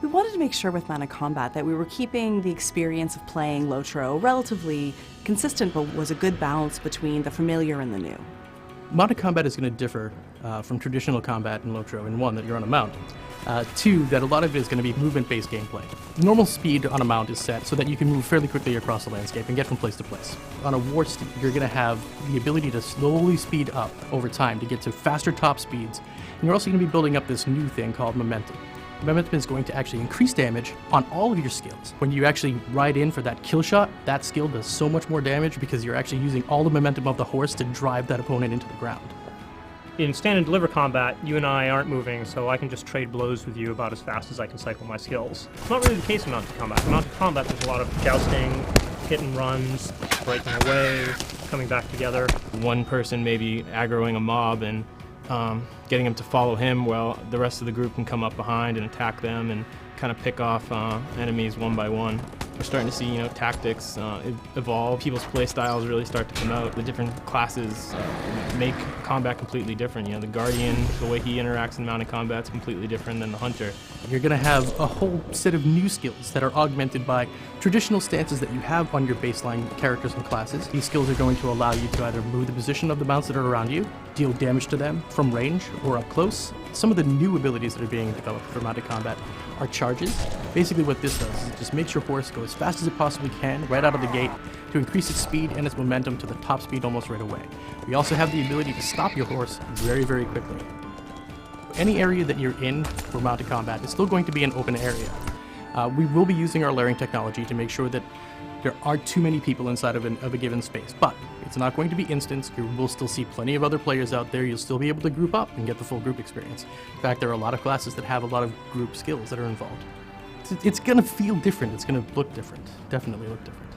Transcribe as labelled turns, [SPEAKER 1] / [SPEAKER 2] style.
[SPEAKER 1] We wanted to make sure with mounted combat that we were keeping the experience of playing Lotro relatively consistent, but was a good balance between the familiar and the new.
[SPEAKER 2] Mounted combat is going to differ from traditional combat in Lotro in one, that you're on a mount. Two, that a lot of it is going to be movement-based gameplay. Normal speed on a mount is set so that you can move fairly quickly across the landscape and get from place to place. On a war steed, you're going to have the ability to slowly speed up over time to get to faster top speeds, and you're also going to be building up this new thing called momentum. Momentum is going to actually increase damage on all of your skills. When you actually ride in for that kill shot, that skill does so much more damage because you're actually using all the momentum of the horse to drive that opponent into the ground.
[SPEAKER 3] In stand and deliver combat, you and I aren't moving, so I can just trade blows with you about as fast as I can cycle my skills. It's not really the case in mounted combat. In mounted combat, there's a lot of jousting, hit and runs, breaking away, coming back together.
[SPEAKER 4] One person maybe aggroing a mob and getting them to follow him while the rest of the group can come up behind and attack them and kind of pick off enemies one by one. We're starting to see, tactics evolve. People's play styles really start to come out. The different classes make combat completely different. The Guardian, the way he interacts in mounted combat is completely different than the Hunter.
[SPEAKER 2] You're going to have a whole set of new skills that are augmented by traditional stances that you have on your baseline characters and classes. These skills are going to allow you to either move the position of the mounts that are around you, deal damage to them from range or up close. Some of the new abilities that are being developed for mounted combat are charges. Basically what this does is it just makes your horse go as fast as it possibly can right out of the gate to increase its speed and its momentum to the top speed almost right away. We also have the ability to stop your horse very, very quickly. Any area that you're in for mounted combat is still going to be an open area. We will be using our layering technology to make sure that there aren't too many people inside of a given space, but it's not going to be instance. You will still see plenty of other players out there. You'll still be able to group up and get the full group experience. In fact, there are a lot of classes that have a lot of group skills that are involved. It's going to feel different. It's going to look different. Definitely look different.